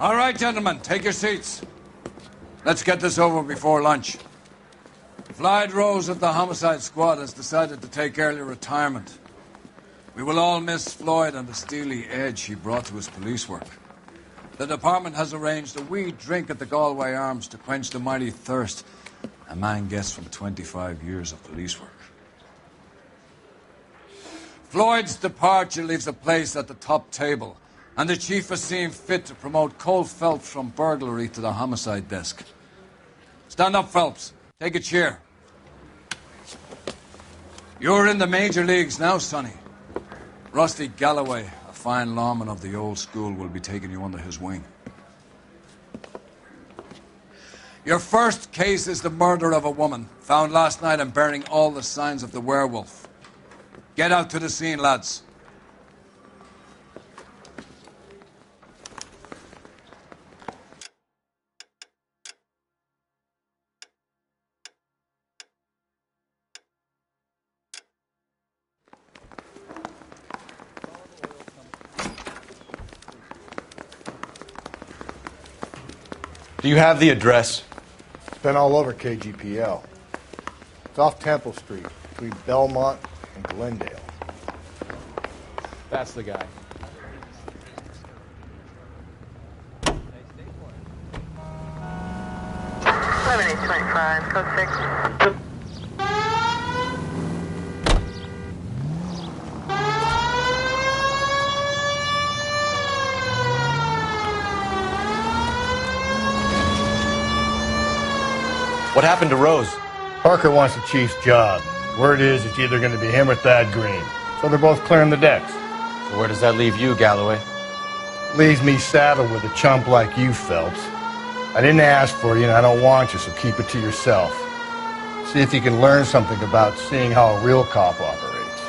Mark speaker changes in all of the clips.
Speaker 1: All right, gentlemen, take your seats. Let's get this over before lunch. Floyd Rose of the Homicide Squad has decided to take early retirement. We will all miss Floyd and the steely edge he brought to his police work. The department has arranged a wee drink at the Galway Arms to quench the mighty thirst a man gets from 25 years of police work. Floyd's departure leaves a place at the top table, and the chief has seen fit to promote Cole Phelps from burglary to the homicide desk. Stand up, Phelps. Take a chair. You're in the major leagues now, Sonny. Rusty Galloway, a fine lawman of the old school, will be taking you under his wing. Your first case is the murder of a woman, found last night and bearing all the signs of the werewolf. Get out to the scene, lads.
Speaker 2: Do you have the address?
Speaker 3: It's been all over KGPL. It's off Temple Street, between Belmont and Glendale.
Speaker 2: That's the guy.
Speaker 4: Code 6.
Speaker 2: What happened to Rose?
Speaker 3: Parker wants the chief's job. Word is it's either going to be him or Thad Green. So they're both clearing the decks.
Speaker 2: So where does that leave you, Galloway?
Speaker 3: Leaves me saddled with a chump like you, Phelps. I didn't ask for you and I don't want you, so keep it to yourself. See if you can learn something about seeing how a real cop operates.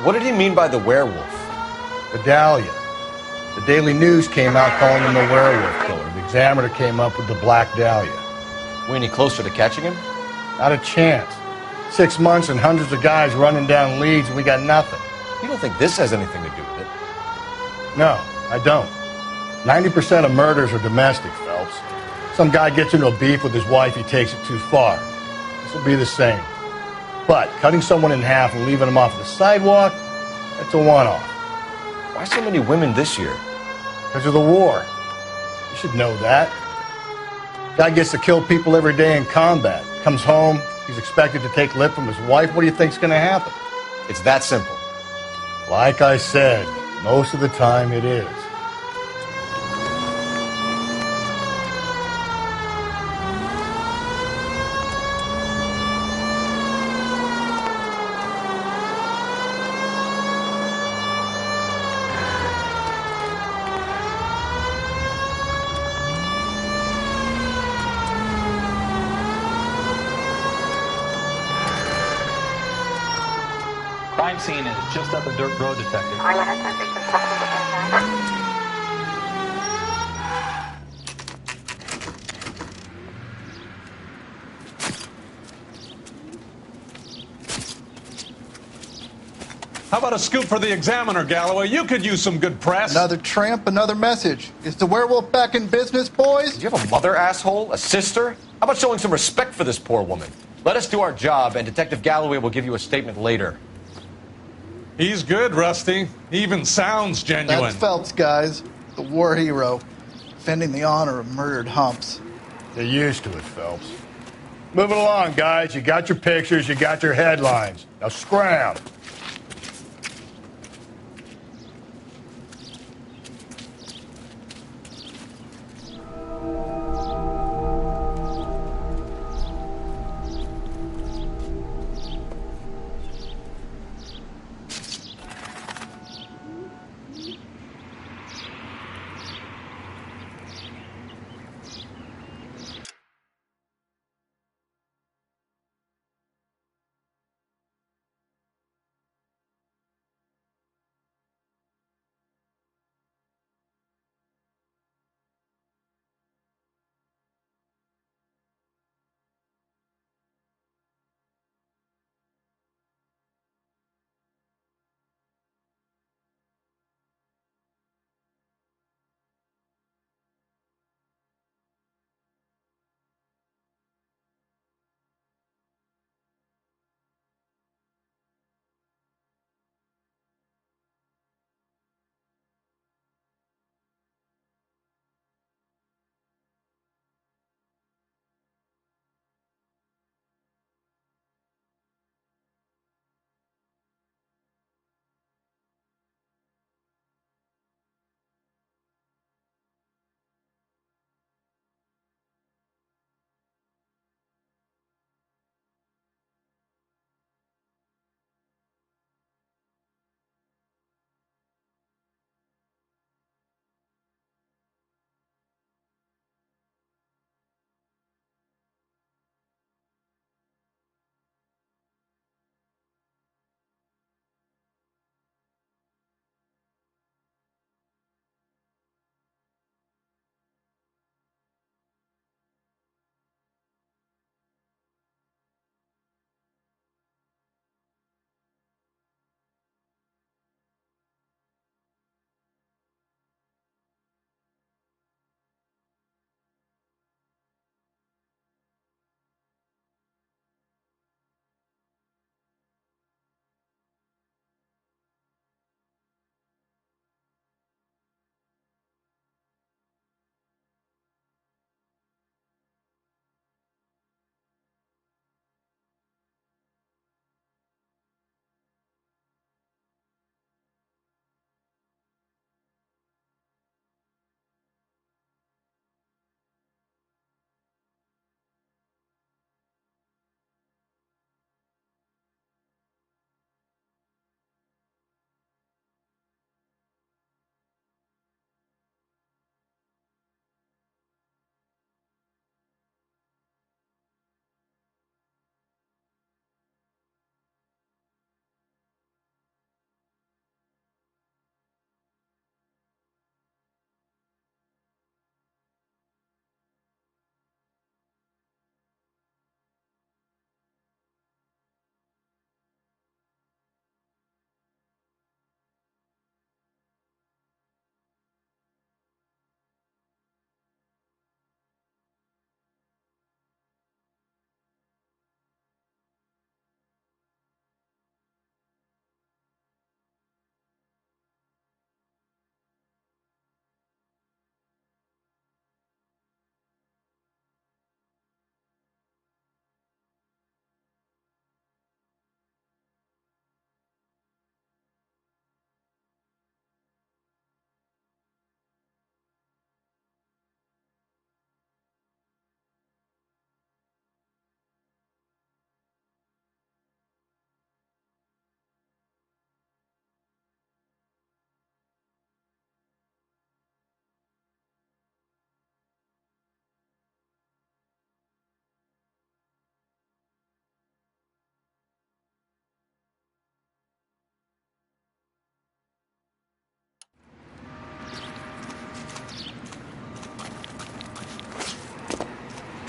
Speaker 2: What did he mean by the werewolf?
Speaker 3: The Dahlia. The Daily News came out calling him the werewolf killer. The Examiner came up with the Black Dahlia.
Speaker 2: We any closer to catching him?
Speaker 3: Not a chance. 6 months and hundreds of guys running down leads and we got nothing.
Speaker 2: You don't think this has anything to do with it?
Speaker 3: No, I don't. 90% of murders are domestic, Phelps. Some guy gets into a beef with his wife, he takes it too far. This will be the same. But cutting someone in half and leaving them off the sidewalk, that's a one-off.
Speaker 2: Why so many women this year?
Speaker 3: Because of the war. You should know that. Guy gets to kill people every day in combat. Comes home, he's expected to take lip from his wife. What do you think's going to happen?
Speaker 2: It's that simple.
Speaker 3: Like I said, most of the time it is.
Speaker 5: Crime scene is just up a dirt road, Detective.
Speaker 6: How about a scoop for the Examiner, Galloway? You could use some good press.
Speaker 7: Another tramp, another message. Is the werewolf back in business, boys?
Speaker 2: Do you have a mother, asshole? A sister? How about showing some respect for this poor woman? Let us do our job, and Detective Galloway will give you a statement later.
Speaker 6: He's good, Rusty. He even sounds genuine.
Speaker 7: That's Phelps, guys. The war hero. Defending the honor of murdered humps.
Speaker 3: Get used to it, Phelps. Moving along, guys. You got your pictures, you got your headlines. Now scram.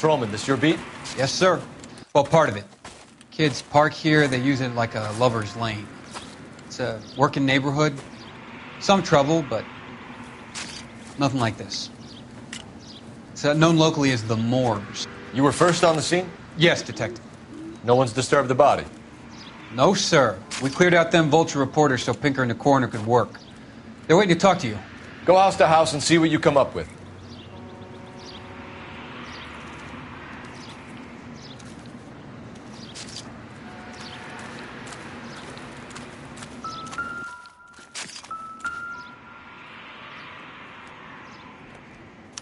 Speaker 2: Patrolman, this your beat?
Speaker 8: Yes, sir. Well, part of it. Kids park here, they use it like a lover's lane. It's a working neighborhood. Some trouble, but nothing like this. It's known locally as the Moors.
Speaker 2: You were first on the scene?
Speaker 8: Yes, Detective.
Speaker 2: No one's disturbed the body?
Speaker 8: No, sir. We cleared out them vulture reporters so Pinker and the coroner could work. They're waiting to talk to you.
Speaker 2: Go house to house and see what you come up with.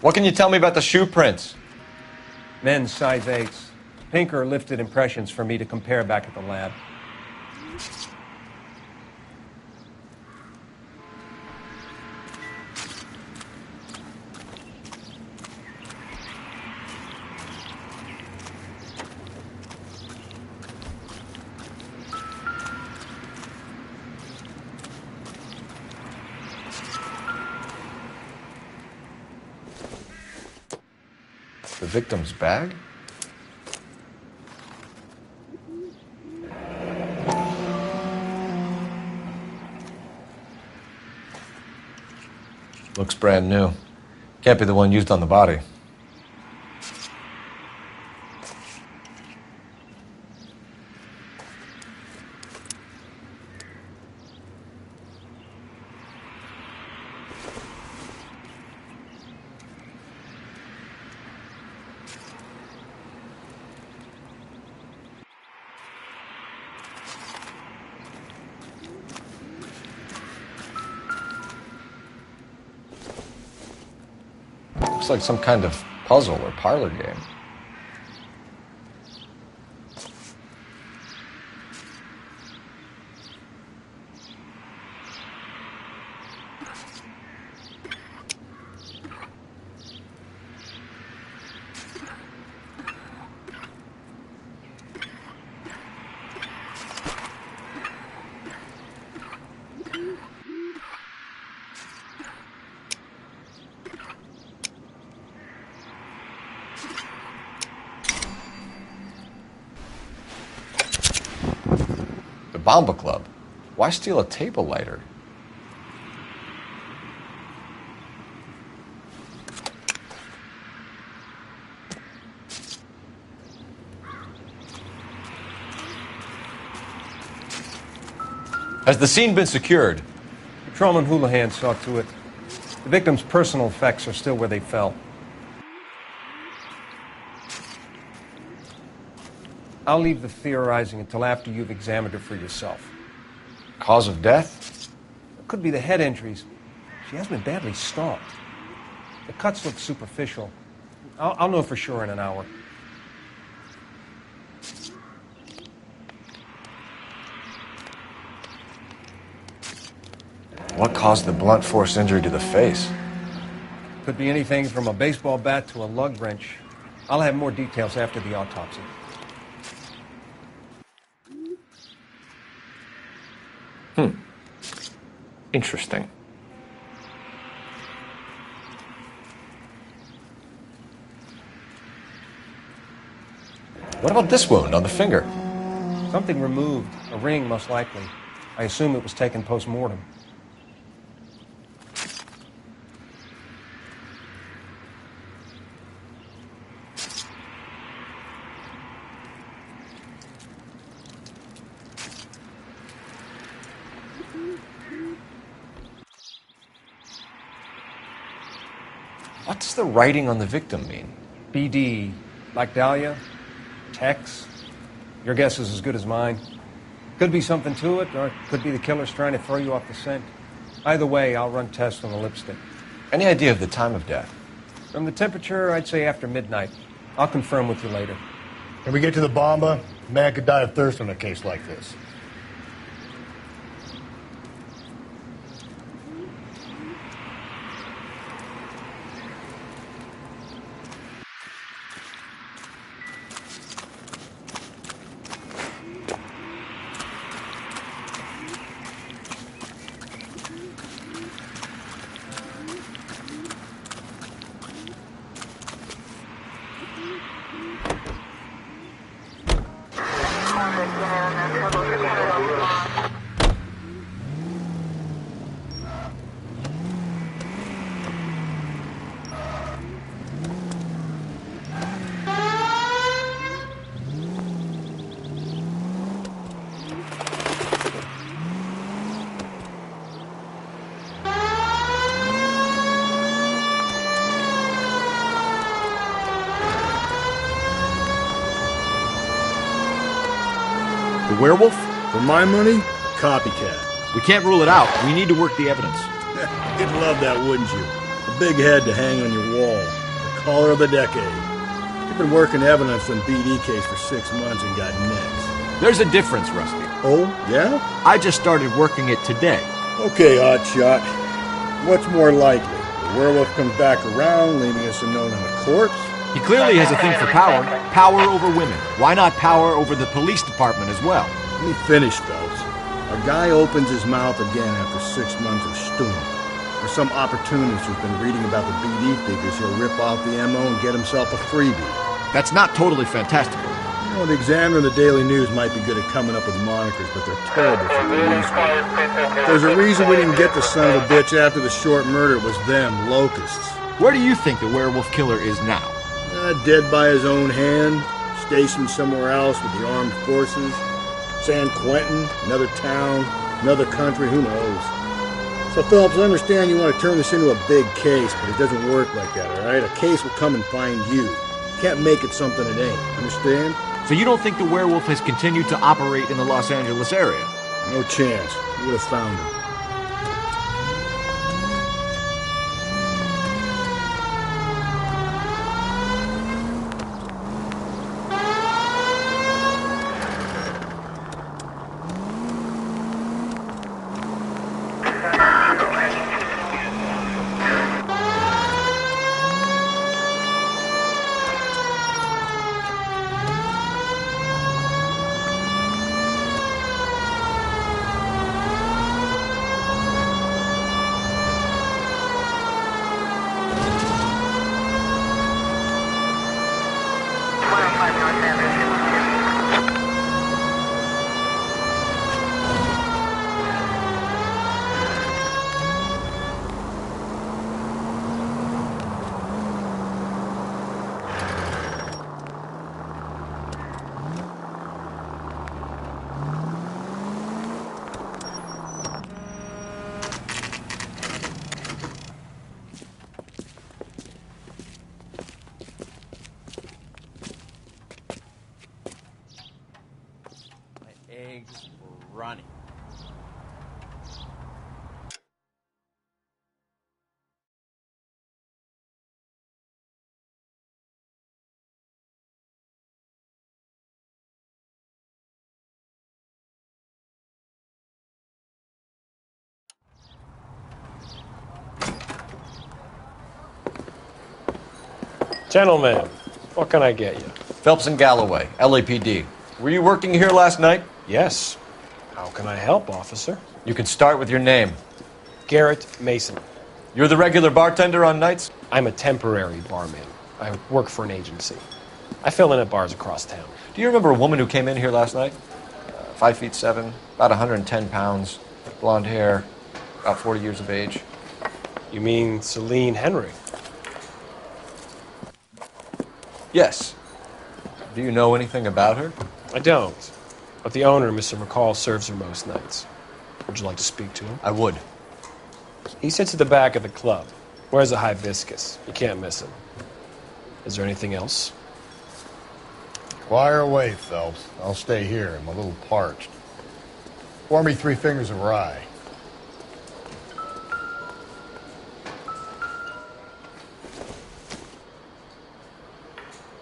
Speaker 2: What can you tell me about the shoe prints?
Speaker 9: Men's size 8s. Pinker lifted impressions for me to compare back at the lab.
Speaker 2: The victim's bag? Looks brand new. Can't be the one used on the body. Looks like some kind of puzzle or parlor game. Bomba Club. Why steal a table lighter? Has the scene been secured?
Speaker 9: Patrolman Houlihan saw to it. The victim's personal effects are still where they fell. I'll leave the theorizing until after you've examined her for yourself.
Speaker 2: Cause of death?
Speaker 9: It could be the head injuries. She has been badly stalked. The cuts look superficial. I'll know for sure in an hour.
Speaker 2: What caused the blunt force injury to the face?
Speaker 9: Could be anything from a baseball bat to a lug wrench. I'll have more details after the autopsy.
Speaker 2: Interesting. What about this wound on the finger?
Speaker 9: Something removed. A ring, most likely. I assume it was taken post-mortem.
Speaker 2: What does the writing on the victim mean?
Speaker 9: BD. Like Dahlia? Tex? Your guess is as good as mine. Could be something to it, or it could be the killer's trying to throw you off the scent. Either way, I'll run tests on the lipstick.
Speaker 2: Any idea of the time of death?
Speaker 9: From the temperature, I'd say after midnight. I'll confirm with you later.
Speaker 3: When we get to the bomba, a man could die of thirst in a case like this.
Speaker 10: The werewolf?
Speaker 3: For my money, copycat.
Speaker 10: We can't rule it out. We need to work the evidence.
Speaker 3: You'd love that, wouldn't you? A big head to hang on your wall. The caller of the decade. You've been working evidence on BD case for 6 months and got next.
Speaker 10: There's a difference, Rusty.
Speaker 3: Oh, yeah?
Speaker 10: I just started working it today.
Speaker 3: Okay, Hotshot. What's more likely? The werewolf comes back around, leaving us a note on a corpse?
Speaker 10: He clearly has a thing for power. Power over women. Why not power over the police department as well?
Speaker 3: Let me finish, Phelps. A guy opens his mouth again after 6 months of stewing. Or some opportunist who's been reading about the BD figures, he'll rip off the MO and get himself a freebie.
Speaker 10: That's not totally fantastical.
Speaker 3: You know, the Examiner and the Daily News might be good at coming up with monikers, but they're terrible for police. There's a reason we didn't get the son of a bitch after the short murder. It was them, locusts.
Speaker 10: Where do you think the werewolf killer is now?
Speaker 3: Dead by his own hand, stationed somewhere else with the armed forces. San Quentin, another town, another country, who knows? So, Phelps, I understand you want to turn this into a big case, but it doesn't work like that, all right? A case will come and find you. You can't make it something it ain't, understand?
Speaker 10: So you don't think the werewolf has continued to operate in the Los Angeles area?
Speaker 3: No chance. You would have found him.
Speaker 10: Eggs running.
Speaker 11: Gentlemen, what can I get you?
Speaker 2: Phelps and Galloway, LAPD. Were you working here last night?
Speaker 11: Yes. How can I help, officer?
Speaker 2: You can start with your name.
Speaker 11: Garrett Mason.
Speaker 2: You're the regular bartender on nights?
Speaker 11: I'm a temporary barman. I work for an agency. I fill in at bars across town.
Speaker 2: Do you remember a woman who came in here last night? 5'7", about 110 pounds, blonde hair, about 40 years of age.
Speaker 11: You mean Celine Henry?
Speaker 2: Yes. Do you know anything about her?
Speaker 11: I don't. But the owner, Mr. McCall, serves her most nights. Would you like to speak to him?
Speaker 2: I would.
Speaker 11: He sits at the back of the club. Wears a hibiscus. You can't miss him. Is there anything else?
Speaker 3: Fire away, Phelps. I'll stay here. I'm a little parched. Pour me 3 fingers of rye.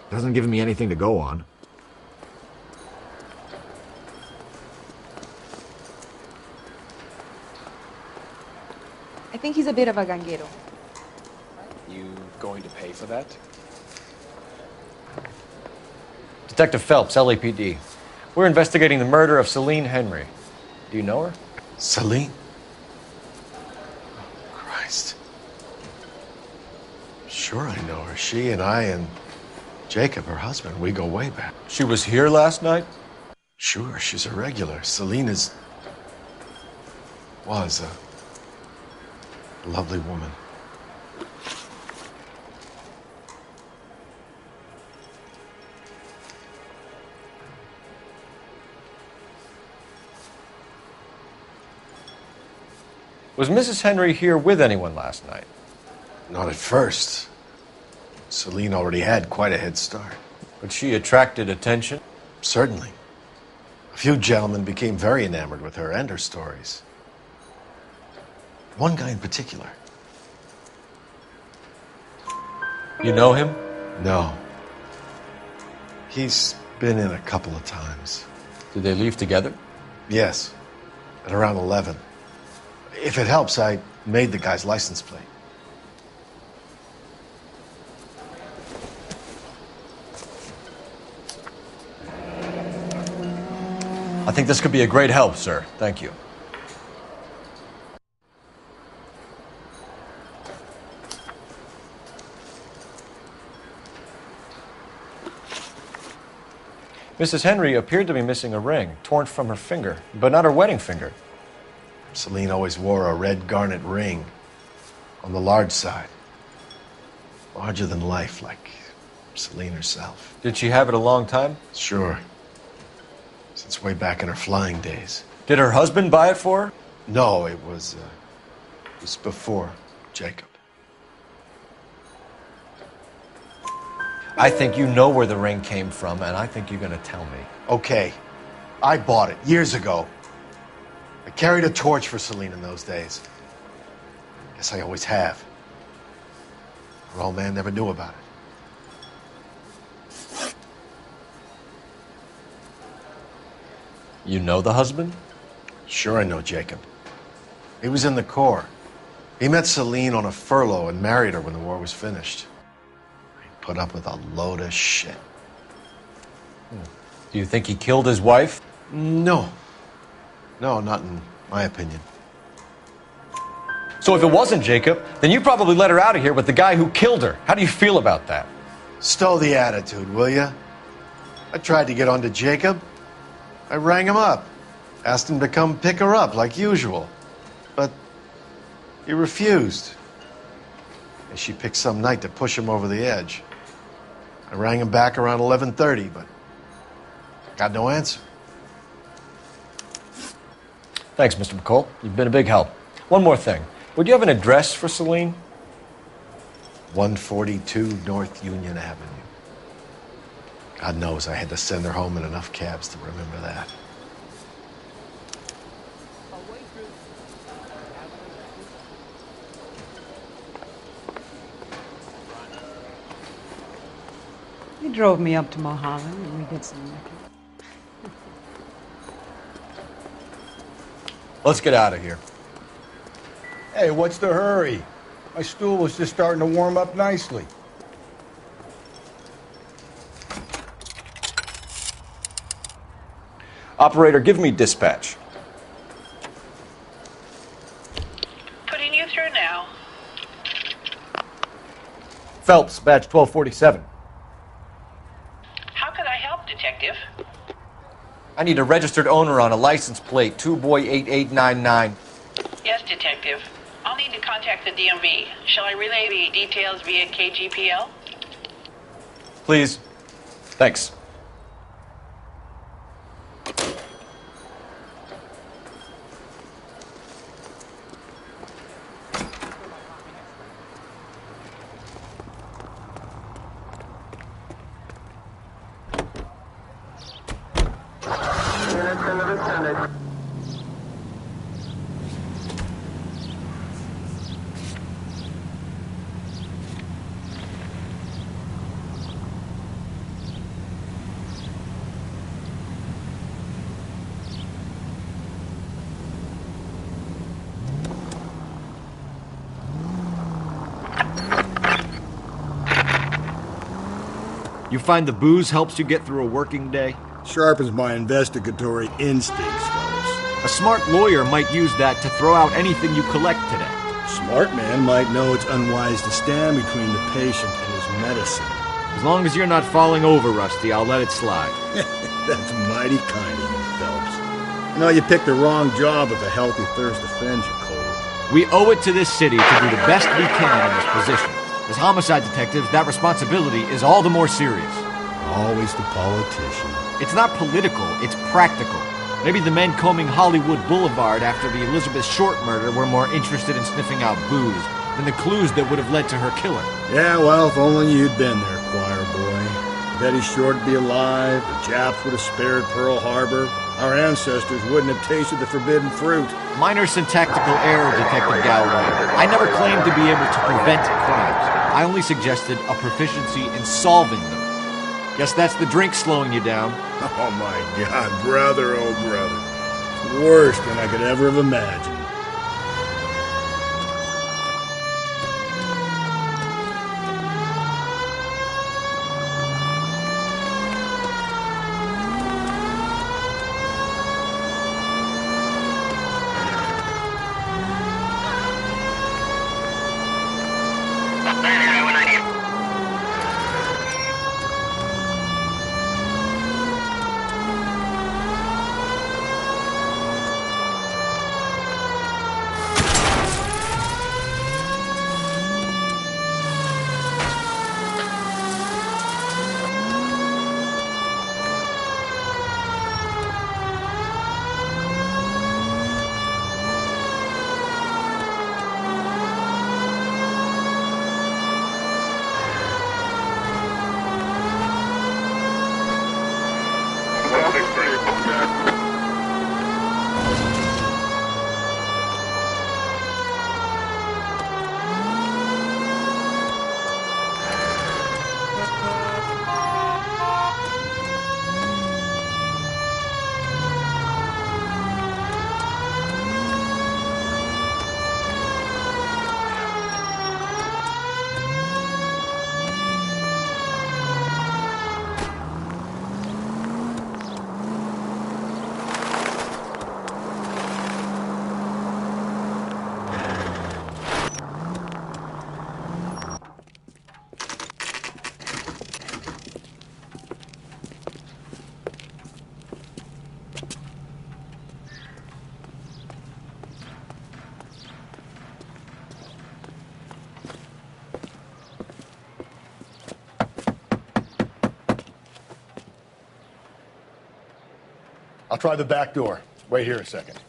Speaker 10: Doesn't give me anything to go on.
Speaker 12: I think he's a bit of a ganguero.
Speaker 11: You going to pay for that?
Speaker 2: Detective Phelps, LAPD. We're investigating the murder of Celine Henry. Do you know her?
Speaker 13: Celine? Christ. Sure I know her. She and I and Jacob, her husband, we go way back.
Speaker 2: She was here last night?
Speaker 13: Sure, she's a regular. Celine was a lovely woman.
Speaker 2: Was Mrs. Henry here with anyone last night?
Speaker 13: Not at first. Celine already had quite a head start.
Speaker 2: But she attracted attention?
Speaker 13: Certainly. A few gentlemen became very enamored with her and her stories. One guy in particular.
Speaker 2: You know him?
Speaker 13: No. He's been in a couple of times.
Speaker 2: Did they leave together?
Speaker 13: Yes. At around 11. If it helps, I made the guy's license plate.
Speaker 2: I think this could be a great help, sir. Thank you. Mrs. Henry appeared to be missing a ring, torn from her finger, but not her wedding finger.
Speaker 13: Celine always wore a red garnet ring on the large side. Larger than life, like Celine herself.
Speaker 2: Did she have it a long time?
Speaker 13: Sure. Since way back in her flying days.
Speaker 2: Did her husband buy it for her?
Speaker 13: No, it was before Jacob.
Speaker 2: I think you know where the ring came from, and I think you're going to tell me.
Speaker 13: Okay. I bought it years ago. I carried a torch for Celine in those days. Guess I always have. Her old man never knew about it.
Speaker 2: You know the husband?
Speaker 13: Sure I know Jacob. He was in the Corps. He met Celine on a furlough and married her when the war was finished. He put up with a load of shit.
Speaker 2: Do you think he killed his wife?
Speaker 13: No. No, not in my opinion.
Speaker 2: So if it wasn't Jacob, then you probably let her out of here with the guy who killed her. How do you feel about that?
Speaker 13: Stow the attitude, will ya? I tried to get onto Jacob. I rang him up. Asked him to come pick her up like usual. But he refused. And she picked some night to push him over the edge. I rang him back around 11:30, but got no answer.
Speaker 2: Thanks, Mr. McCall. You've been a big help. One more thing. Would you have an address for Celine?
Speaker 13: 142 North Union Avenue. God knows I had to send her home in enough cabs to remember that.
Speaker 14: He drove me up to Mulholland and we did some looking.
Speaker 2: Let's get out of here.
Speaker 3: Hey, what's the hurry? My stool was just starting to warm up nicely.
Speaker 2: Operator, give me dispatch.
Speaker 4: Putting you through now.
Speaker 2: Phelps, badge 1247.
Speaker 4: How can I help, Detective?
Speaker 2: I need a registered owner on a license plate, 2boy8899.
Speaker 4: Yes, Detective. I'll need to contact the DMV. Shall I relay the details via KGPL?
Speaker 2: Please. Thanks.
Speaker 10: You find the booze helps you get through a working day?
Speaker 3: Sharpens my investigatory instincts, fellas.
Speaker 10: A smart lawyer might use that to throw out anything you collect today.
Speaker 3: Smart man might know it's unwise to stand between the patient and his medicine.
Speaker 10: As long as you're not falling over, Rusty, I'll let it slide.
Speaker 3: That's mighty kind of you. No, you picked the wrong job if a healthy thirst offends you, Cole.
Speaker 10: We owe it to this city to do the best we can in this position. As homicide detectives, that responsibility is all the more serious.
Speaker 3: Always the politician.
Speaker 10: It's not political, it's practical. Maybe the men combing Hollywood Boulevard after the Elizabeth Short murder were more interested in sniffing out booze than the clues that would have led to her killing.
Speaker 3: Yeah, well, if only you'd been there, choir boy. Betty Short would be alive, the Japs would have spared Pearl Harbor, our ancestors wouldn't have tasted the forbidden fruit.
Speaker 10: Minor syntactical error, Detective Galloway. I never claimed to be able to prevent crimes. I only suggested a proficiency in solving them. Guess that's the drink slowing you down.
Speaker 3: Oh my God, brother, oh brother. Worse than I could ever have imagined. I'll try the back door. Wait here a second.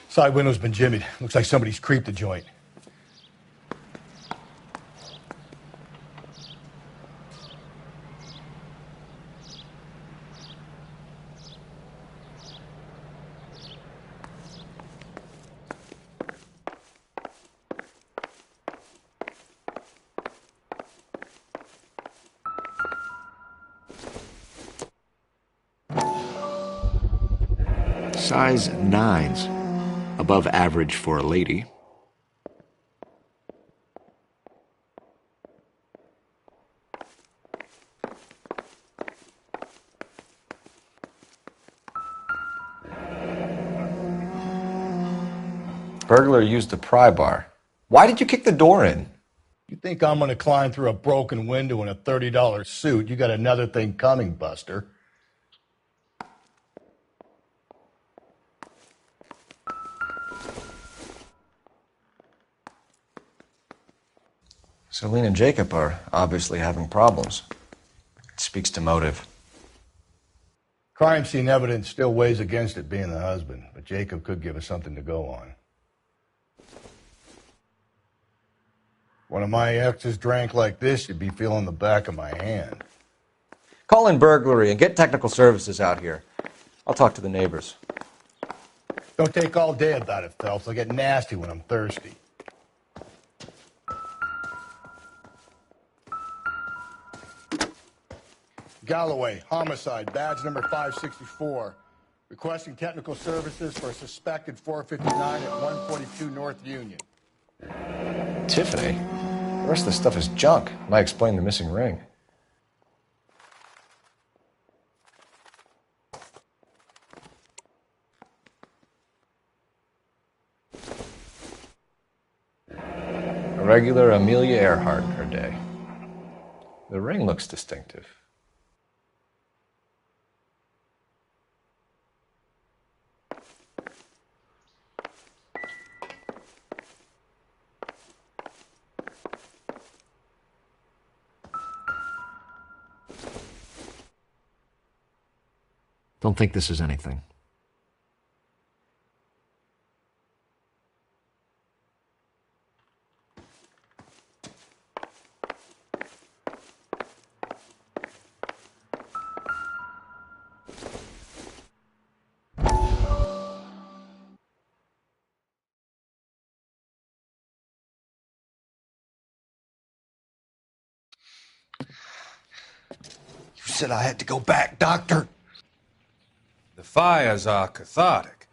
Speaker 3: Side window's been jimmied. Looks like somebody's creeped the joint.
Speaker 10: Size 9s. Above average for a lady.
Speaker 2: Burglar used a pry bar. Why did you kick the door in?
Speaker 3: You think I'm gonna climb through a broken window in a $30 suit? You got another thing coming, Buster.
Speaker 2: Celine and Jacob are obviously having problems. It speaks to motive.
Speaker 3: Crime scene evidence still weighs against it being the husband, but Jacob could give us something to go on. One of my exes drank like this, you'd be feeling the back of my hand.
Speaker 2: Call in burglary and get technical services out here. I'll talk to the neighbors.
Speaker 3: Don't take all day about it, Phelps. I'll get nasty when I'm thirsty. Galloway, homicide, badge number 564. Requesting technical services for a suspected 459 at 142 North Union.
Speaker 2: Tiffany? The rest of the stuff is junk. Might explain the missing ring. A regular Amelia Earhart in her day. The ring looks distinctive.
Speaker 10: Don't think this is anything.
Speaker 15: You said I had to go back, Doctor.
Speaker 16: The fires are cathartic.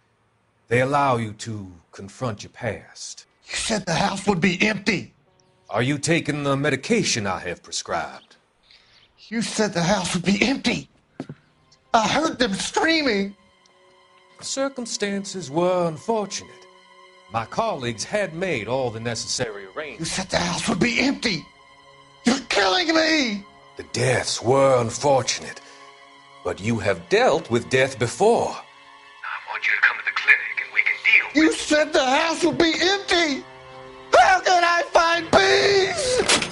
Speaker 16: They allow you to confront your past.
Speaker 15: You said the house would be empty.
Speaker 16: Are you taking the medication I have prescribed?
Speaker 15: You said the house would be empty. I heard them screaming.
Speaker 16: Circumstances were unfortunate. My colleagues had made all the necessary arrangements.
Speaker 15: You said the house would be empty. You're killing me.
Speaker 16: The deaths were unfortunate, but you have dealt with death before.
Speaker 15: I want you to come to the clinic and we can deal. You said the house would be empty. How can I find peace?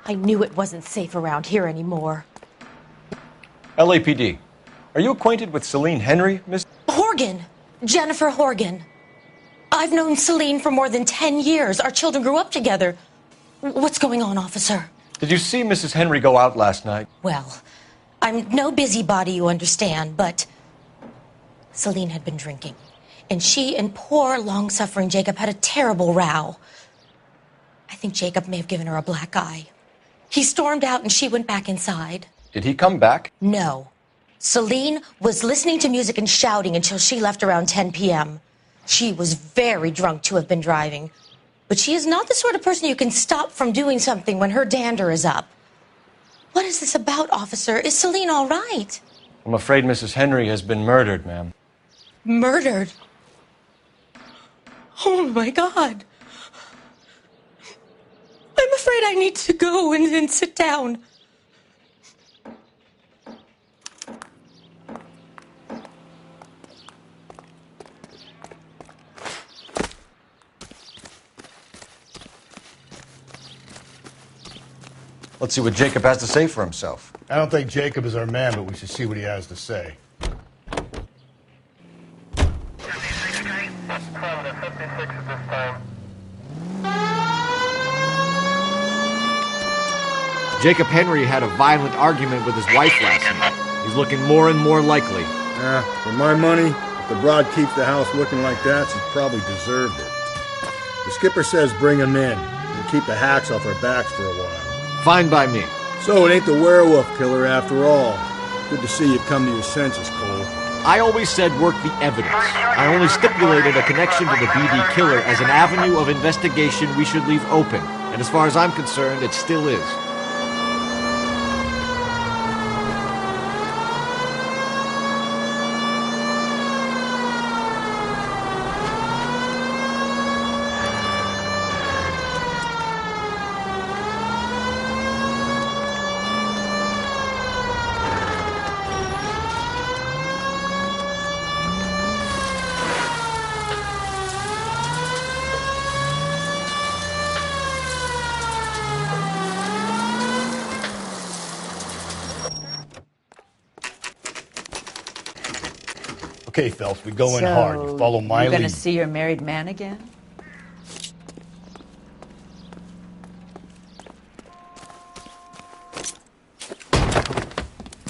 Speaker 17: I knew it wasn't safe around here anymore.
Speaker 2: LAPD. Are you acquainted with Celine Henry, Miss?
Speaker 17: Horgan! Jennifer Horgan. I've known Celine for more than 10 years. Our children grew up together. What's going on, officer?
Speaker 2: Did you see Mrs. Henry go out last night?
Speaker 17: Well, I'm no busybody, you understand, but Celine had been drinking. And she and poor, long-suffering Jacob had a terrible row. I think Jacob may have given her a black eye. He stormed out and she went back inside.
Speaker 2: Did he come back?
Speaker 17: No. Celine was listening to music and shouting until she left around 10 p.m. She was very drunk to have been driving. But she is not the sort of person you can stop from doing something when her dander is up. What is this about, officer? Is Celine all right?
Speaker 2: I'm afraid Mrs. Henry has been murdered, ma'am.
Speaker 17: Murdered? Oh, my God. I'm afraid I need to go and sit down.
Speaker 2: Let's see what Jacob has to say for himself.
Speaker 3: I don't think Jacob is our man, but we should see what he has to say.
Speaker 10: Jacob Henry had a violent argument with his wife last night. He's looking more and more likely.
Speaker 3: For my money, if the broad keeps the house looking like that, she probably deserved it. The skipper says bring him in. We'll keep the hacks off our backs for a while.
Speaker 10: Fine by me.
Speaker 3: So it ain't the werewolf killer after all. Good to see you come to your senses, Cole.
Speaker 10: I always said work the evidence. I only stipulated a connection to the BD killer as an avenue of investigation we should leave open. And as far as I'm concerned, it still is.
Speaker 3: Okay, Phelps, we go in hard. You follow my
Speaker 14: You're
Speaker 3: lead.
Speaker 14: going to see your married man again?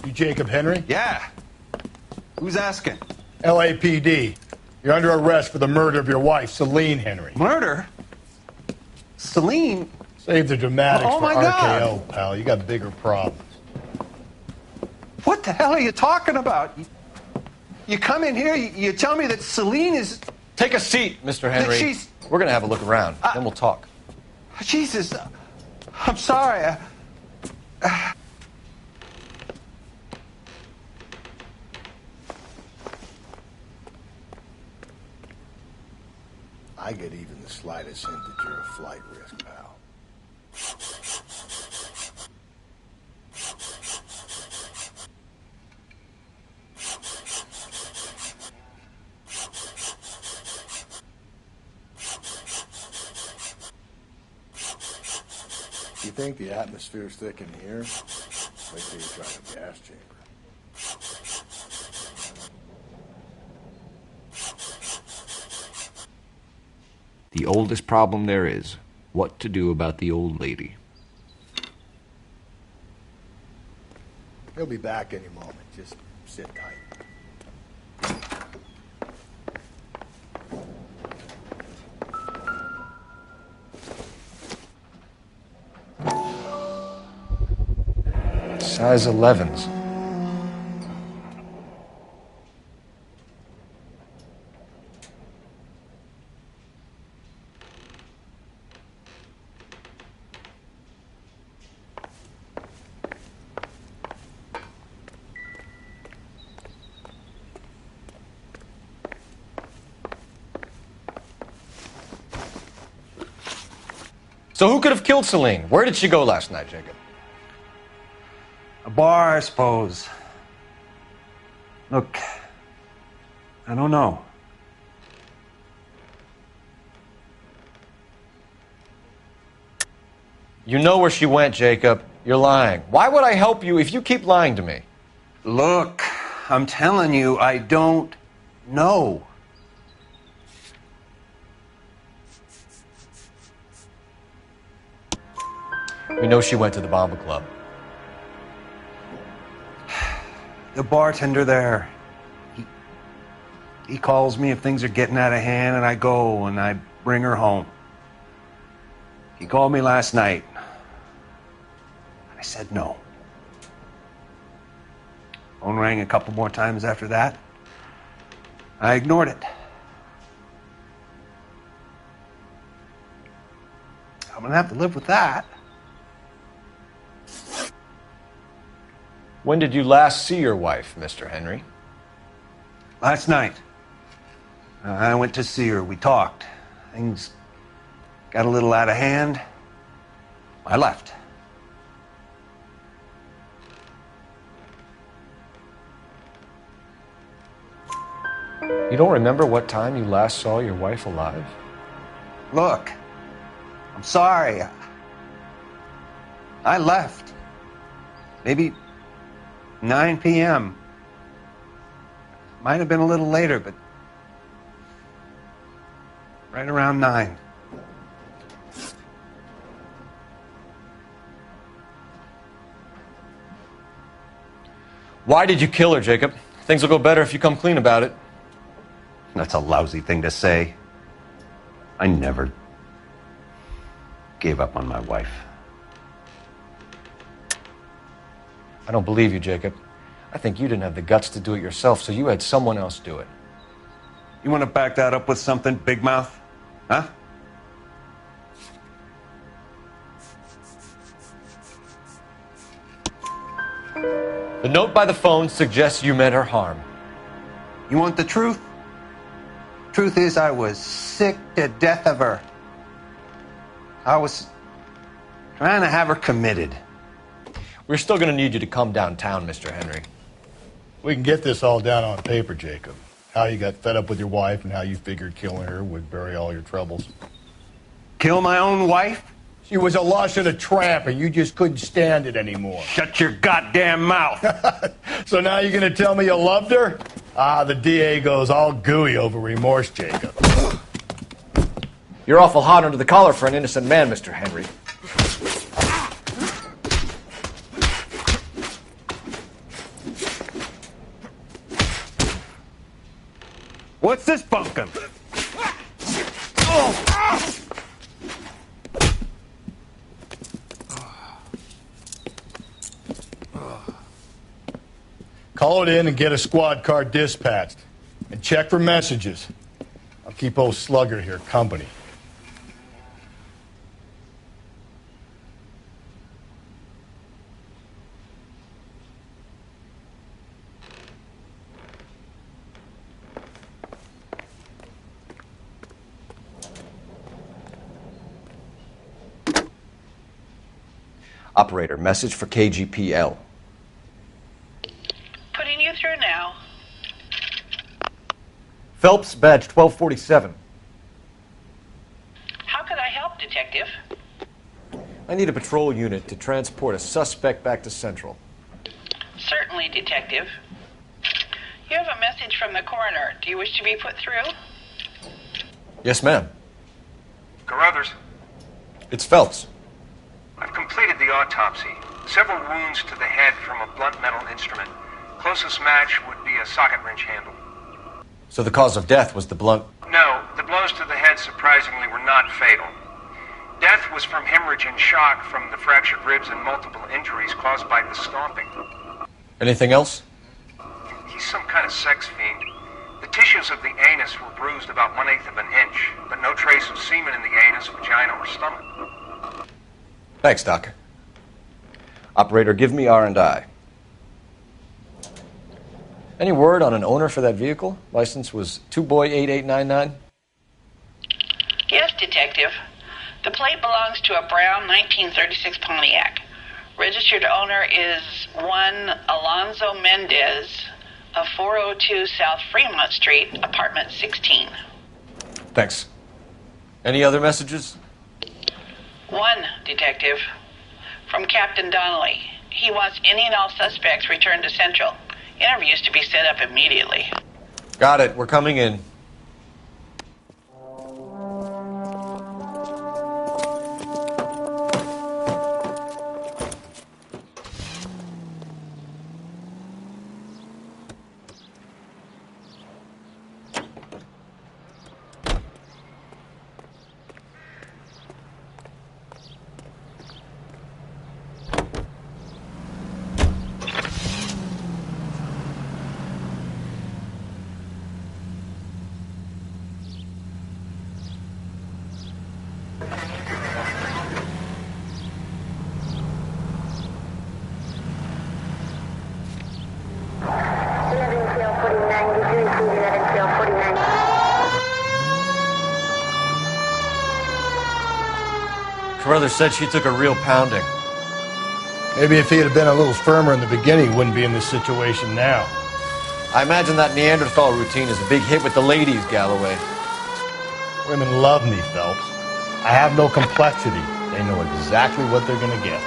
Speaker 3: You Jacob Henry?
Speaker 6: Yeah. Who's asking?
Speaker 3: LAPD. You're under arrest for the murder of your wife, Celine Henry.
Speaker 6: Murder? Celine?
Speaker 3: Save the dramatics
Speaker 6: Oh,
Speaker 3: for
Speaker 6: my
Speaker 3: RKO,
Speaker 6: God.
Speaker 3: pal. You got bigger problems.
Speaker 6: What the hell are you talking about? You come in here, you tell me that Celine is...
Speaker 2: Take a seat, Mr. Henry.
Speaker 6: she's-
Speaker 2: We're going to have a look around, then we'll talk.
Speaker 6: Jesus, I'm sorry.
Speaker 3: I get even the slightest hint that you're a flight risk, pal. You think the atmosphere's thick in here? Wait till you try the gas chamber.
Speaker 10: The oldest problem there is, what to do about the old lady.
Speaker 3: He'll be back any moment. Just sit tight.
Speaker 2: Size 11s. So who could have killed Celine? Where did she go last night, Jacob?
Speaker 6: A bar, I suppose. Look, I don't know.
Speaker 2: You know where she went, Jacob. You're lying. Why would I help you if you keep lying to me?
Speaker 6: Look, I'm telling you, I don't know.
Speaker 2: We know she went to the Bomba Club.
Speaker 6: The bartender there, he calls me if things are getting out of hand, and I go and I bring her home. He called me last night. I said no. Phone rang a couple more times after that. I ignored it. I'm gonna have to live with that.
Speaker 2: When did you last see your wife, Mr. Henry?
Speaker 6: Last night. I went to see her. We talked. Things got a little out of hand. I left.
Speaker 2: You don't remember what time you last saw your wife alive?
Speaker 6: Look, I'm sorry. I left. Maybe 9 p.m. Might have been a little later, but right around 9.
Speaker 2: Why did you kill her, Jacob? Things will go better if you come clean about it.
Speaker 6: That's a lousy thing to say. I never gave up on my wife.
Speaker 2: I don't believe you, Jacob. I think you didn't have the guts to do it yourself, so you had someone else do it.
Speaker 6: You want to back that up with something, big mouth? Huh?
Speaker 2: The note by the phone suggests you meant her harm.
Speaker 6: You want the truth? Truth is, I was sick to death of her. I was trying to have her committed.
Speaker 2: We're still going to need you to come downtown, Mr. Henry.
Speaker 3: We can get this all down on paper, Jacob. How you got fed up with your wife and how you figured killing her would bury all your troubles.
Speaker 6: Kill my own wife?
Speaker 3: She was a lush and a tramp, and you just couldn't stand it anymore.
Speaker 6: Shut your goddamn mouth.
Speaker 3: So now you're going to tell me you loved her? The DA goes all gooey over remorse, Jacob.
Speaker 2: You're awful hot under the collar for an innocent man, Mr. Henry.
Speaker 9: What's this bunkum?
Speaker 3: Call it in and get a squad car dispatched. And check for messages. I'll keep old Slugger here company.
Speaker 2: Operator, message for KGPL.
Speaker 4: Putting you through now.
Speaker 2: Phelps, badge 1247.
Speaker 4: How could I help, Detective?
Speaker 2: I need a patrol unit to transport a suspect back to Central.
Speaker 4: Certainly, Detective. You have a message from the coroner. Do you wish to be put through?
Speaker 2: Yes, ma'am.
Speaker 18: Carruthers,
Speaker 2: It's Phelps.
Speaker 18: I've completed the autopsy. Several wounds to the head from a blunt metal instrument. Closest match would be a socket wrench handle.
Speaker 2: So the cause of death was the blunt...
Speaker 18: No, the blows to the head surprisingly were not fatal. Death was from hemorrhage and shock from the fractured ribs and multiple injuries caused by the stomping.
Speaker 2: Anything else?
Speaker 18: He's some kind of sex fiend. The tissues of the anus were bruised about 1/8 of an inch, but no trace of semen in the anus, vagina, or stomach.
Speaker 2: Thanks, Doc. Operator, give me R&I. Any word on an owner for that vehicle? License was 2boy8899.
Speaker 4: Yes, Detective. The plate belongs to a brown 1936 Pontiac. Registered owner is one Alonzo Mendez of 402 South Fremont Street, apartment 16.
Speaker 2: Thanks. Any other messages?
Speaker 4: One, Detective. From Captain Donnelly. He wants any and all suspects returned to Central. Interviews to be set up immediately.
Speaker 2: Got it. We're coming in. Carruthers said she took a real pounding.
Speaker 3: Maybe if he had been a little firmer in the beginning, he wouldn't be in this situation now.
Speaker 2: I imagine that Neanderthal routine is a big hit with the ladies, Galloway.
Speaker 3: Women love me, Phelps. I have no complexity. They know exactly what they're going to get.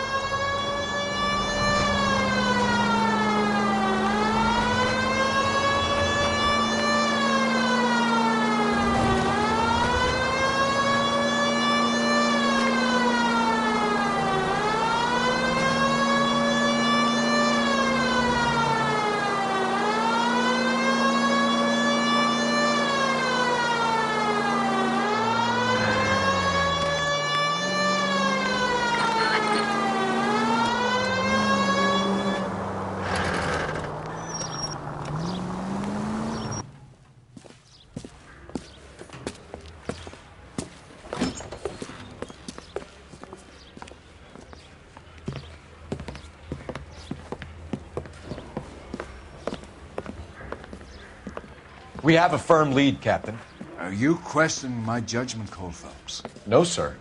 Speaker 2: We have a firm lead, Captain.
Speaker 1: Are you questioning my judgment call, Phelps?
Speaker 2: No, sir.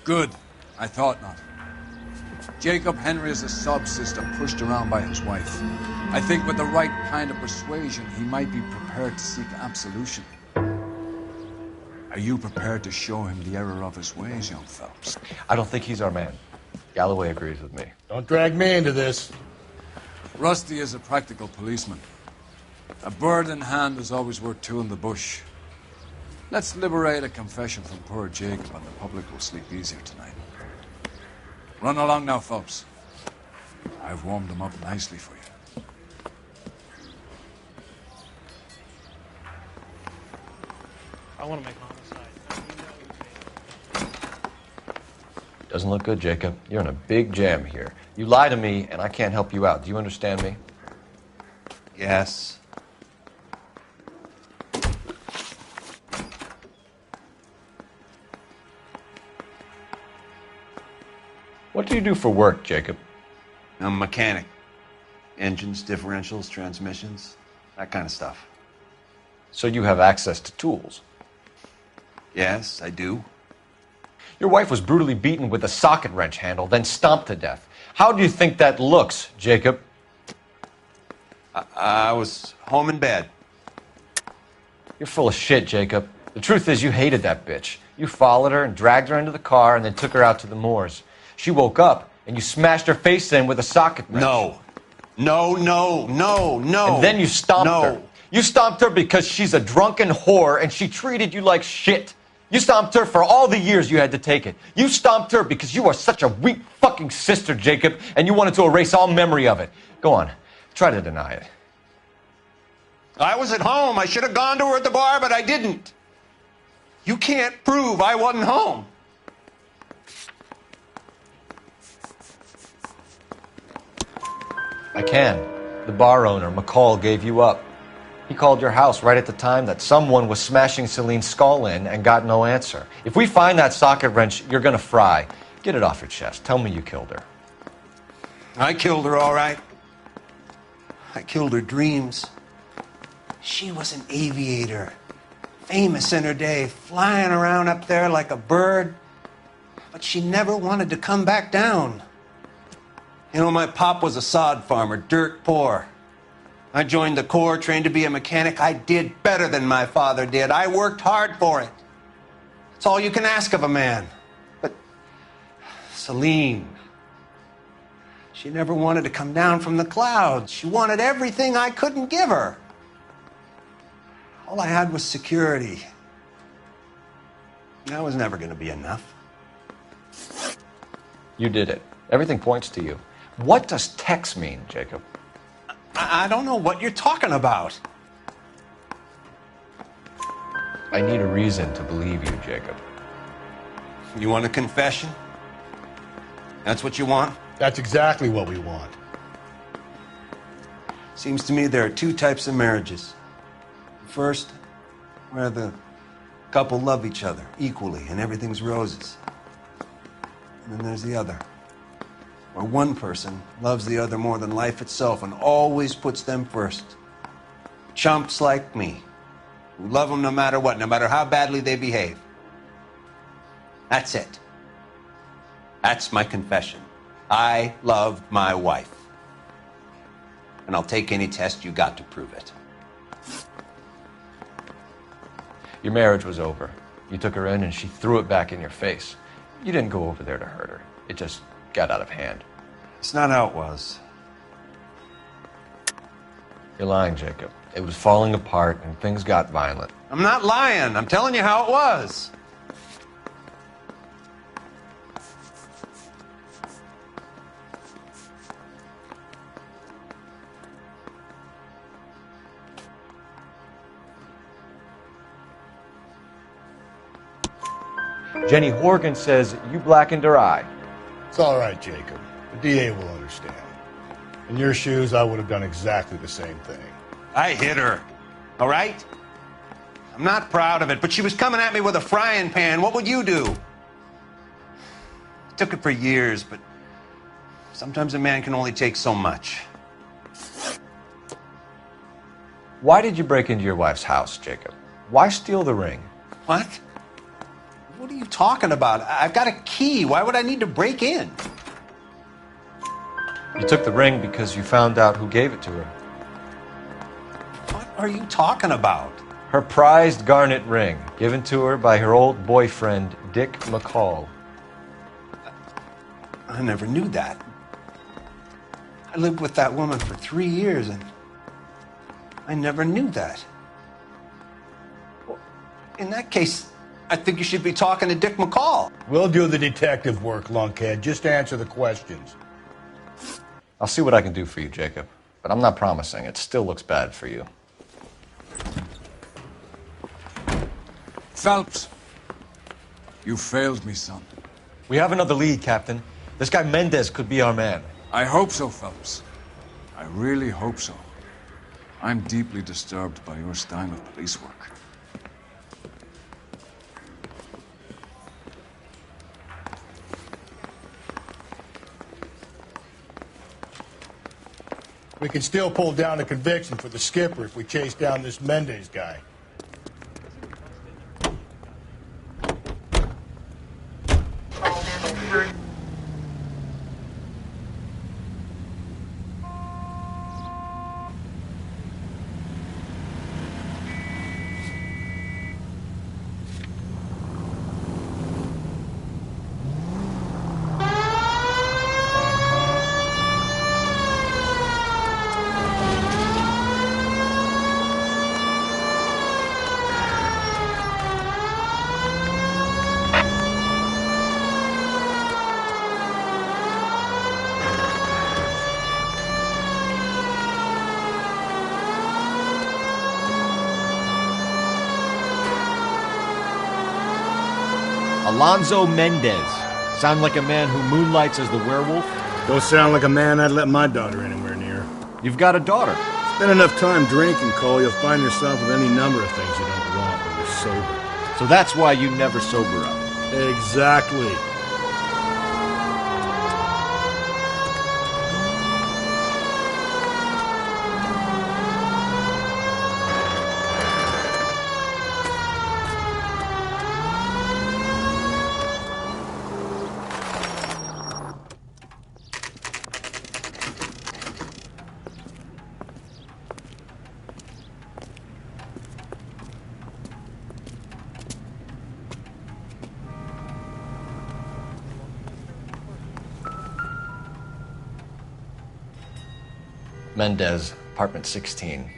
Speaker 1: Good. I thought not. Jacob Henry is a sob-sister pushed around by his wife. I think with the right kind of persuasion, he might be prepared to seek absolution. Are you prepared to show him the error of his ways, young Phelps?
Speaker 2: I don't think he's our man. Galloway agrees with me.
Speaker 3: Don't drag me into this.
Speaker 1: Rusty is a practical policeman. A bird in hand is always worth two in the bush. Let's liberate a confession from poor Jacob, and the public will sleep easier tonight. Run along now, folks. I've warmed them up nicely for you.
Speaker 11: I want to make homicide.
Speaker 2: Doesn't look good, Jacob. You're in a big jam here. You lie to me, and I can't help you out. Do you understand me?
Speaker 6: Yes.
Speaker 2: What do you do for work, Jacob?
Speaker 6: I'm a mechanic. Engines, differentials, transmissions, that kind of stuff.
Speaker 2: So you have access to tools?
Speaker 6: Yes, I do.
Speaker 2: Your wife was brutally beaten with a socket wrench handle, then stomped to death. How do you think that looks, Jacob?
Speaker 6: I was home in bed.
Speaker 2: You're full of shit, Jacob. The truth is you hated that bitch. You followed her and dragged her into the car and then took her out to the moors. She woke up and you smashed her face in with a socket wrench.
Speaker 6: No.
Speaker 2: And then you stomped her. You stomped her because she's a drunken whore and she treated you like shit. You stomped her for all the years you had to take it. You stomped her because you are such a weak fucking sister, Jacob, and you wanted to erase all memory of it. Go on. Try to deny it.
Speaker 6: I was at home. I should have gone to her at the bar, but I didn't. You can't prove I wasn't home.
Speaker 2: I can. The bar owner, McCall, gave you up. He called your house right at the time that someone was smashing Celine's skull in and got no answer. If we find that socket wrench, you're gonna fry. Get it off your chest. Tell me you killed her.
Speaker 6: I killed her, all right. I killed her dreams. She was an aviator, famous in her day, flying around up there like a bird. But she never wanted to come back down. You know, my pop was a sod farmer, dirt poor. I joined the Corps, trained to be a mechanic. I did better than my father did. I worked hard for it. That's all you can ask of a man. But Celine, she never wanted to come down from the clouds. She wanted everything I couldn't give her. All I had was security. That was never going to be enough.
Speaker 2: You did it. Everything points to you. What does Tex mean, Jacob?
Speaker 6: I don't know what you're talking about.
Speaker 2: I need a reason to believe you, Jacob.
Speaker 6: You want a confession? That's what you want?
Speaker 3: That's exactly what we want.
Speaker 6: Seems to me there are two types of marriages. The first, where the couple love each other equally and everything's roses. And then there's the other, where one person loves the other more than life itself and always puts them first. Chumps like me, who love them no matter what, no matter how badly they behave. That's it. That's my confession. I loved my wife. And I'll take any test you got to prove it.
Speaker 2: Your marriage was over. You took her in and she threw it back in your face. You didn't go over there to hurt her. It just got out of hand.
Speaker 6: It's not how it was.
Speaker 2: You're lying, Jacob. It was falling apart and things got violent.
Speaker 6: I'm not lying. I'm telling you how it was.
Speaker 2: Jenny Horgan says you blackened her eye.
Speaker 3: It's all right, Jacob. The DA will understand. In your shoes, I would have done exactly the same thing.
Speaker 6: I hit her, all right? I'm not proud of it, but she was coming at me with a frying pan. What would you do? I took it for years, but sometimes a man can only take so much.
Speaker 2: Why did you break into your wife's house, Jacob? Why steal the ring?
Speaker 6: What? What are you talking about? I've got a key. Why would I need to break in?
Speaker 2: You took the ring because you found out who gave it to her.
Speaker 6: What are you talking about?
Speaker 2: Her prized garnet ring, given to her by her old boyfriend, Dick McCall.
Speaker 6: I never knew that. I lived with that woman for 3 years, and I never knew that. Well, in that case, I think you should be talking to Dick McCall.
Speaker 3: We'll do the detective work, lunkhead. Just answer the questions.
Speaker 2: I'll see what I can do for you, Jacob. But I'm not promising. It still looks bad for you.
Speaker 1: Phelps, you failed me, son.
Speaker 2: We have another lead, Captain. This guy Mendez could be our man.
Speaker 1: I hope so, Phelps. I really hope so. I'm deeply disturbed by your style of police work.
Speaker 3: We can still pull down a conviction for the skipper if we chase down this Mendez guy.
Speaker 10: Alonzo Mendez. Sound like a man who moonlights as the werewolf?
Speaker 3: Don't sound like a man I'd let my daughter anywhere near.
Speaker 10: You've got a daughter.
Speaker 3: Spend enough time drinking, Cole, you'll find yourself with any number of things you don't want when you're sober.
Speaker 10: So that's why you never sober up.
Speaker 3: Exactly.
Speaker 2: Mendez, apartment 16.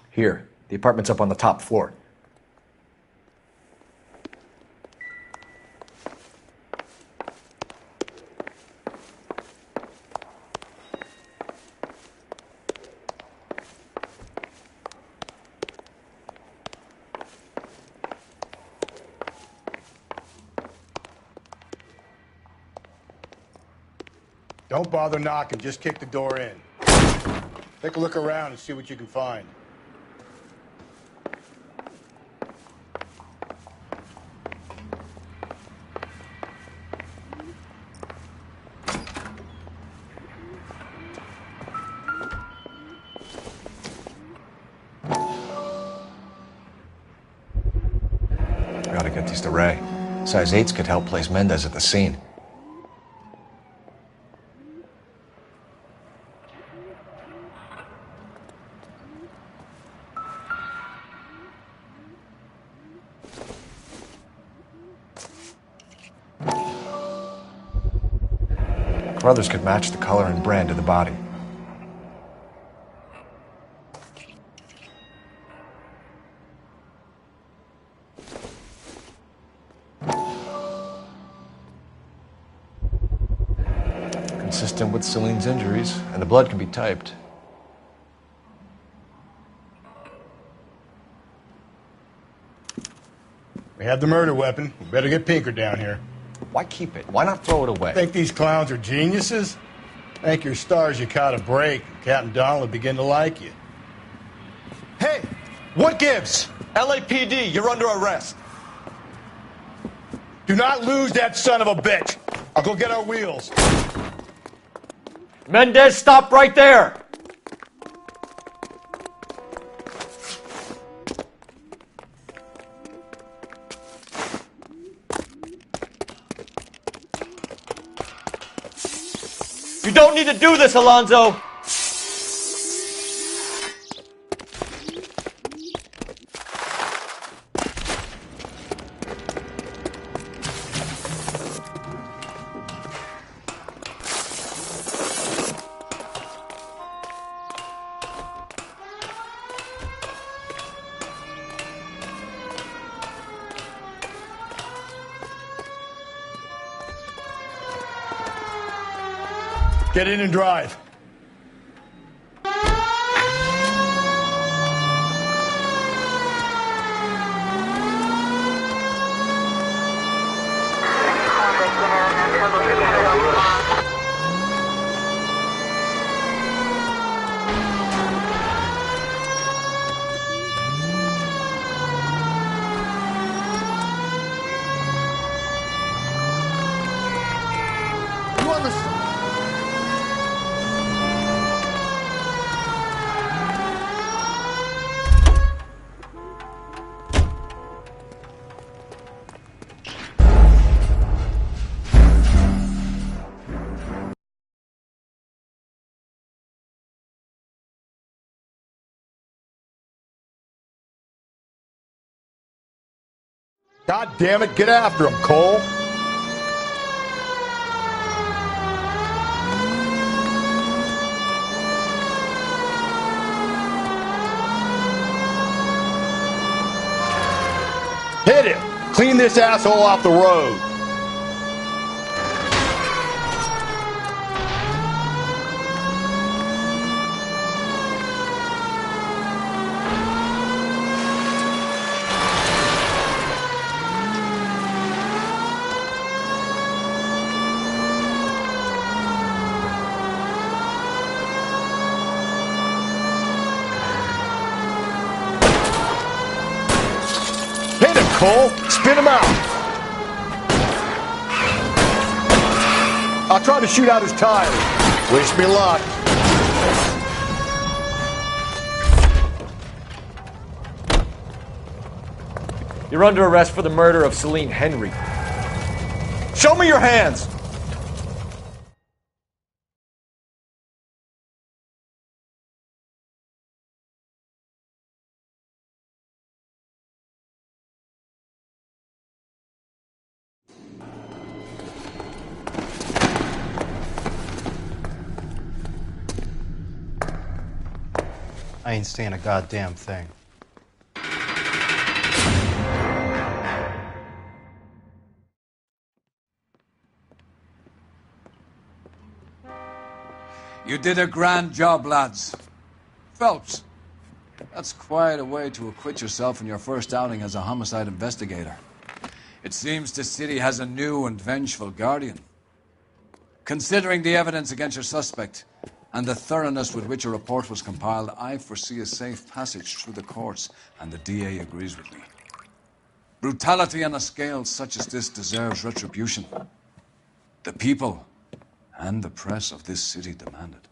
Speaker 2: Here, the apartment's up on the top floor.
Speaker 3: Don't bother knocking, just kick the door in. Take a look around and see what you can find.
Speaker 2: Gotta get these to Ray. Size 8s could help place Mendez at the scene. Brothers could match the color and brand of the body. Consistent with Celine's injuries, and the blood can be typed.
Speaker 3: We have the murder weapon. We better get Pinker down here.
Speaker 2: Why keep it? Why not throw it away?
Speaker 3: Think these clowns are geniuses? Thank your stars you caught a break. Captain Donald will begin to like you.
Speaker 2: Hey! What gives? LAPD, you're under arrest.
Speaker 3: Do not lose that son of a bitch. I'll go get our wheels.
Speaker 10: Mendez, stop right there! You don't need to do this, Alonzo!
Speaker 3: Get in and drive. God damn it, get after him, Cole. Hit him. Clean this asshole off the road. Hit him, Cole. Spin him out. I'll try to shoot out his tires. Wish me luck.
Speaker 2: You're under arrest for the murder of Celine Henry. Show me your hands!
Speaker 19: I ain't saying a goddamn thing.
Speaker 1: You did a grand job, lads. Phelps, that's quite a way to acquit yourself in your first outing as a homicide investigator. It seems the city has a new and vengeful guardian. Considering the evidence against your suspect and the thoroughness with which a report was compiled, I foresee a safe passage through the courts, and the DA agrees with me. Brutality on a scale such as this deserves retribution. The people and the press of this city demand it.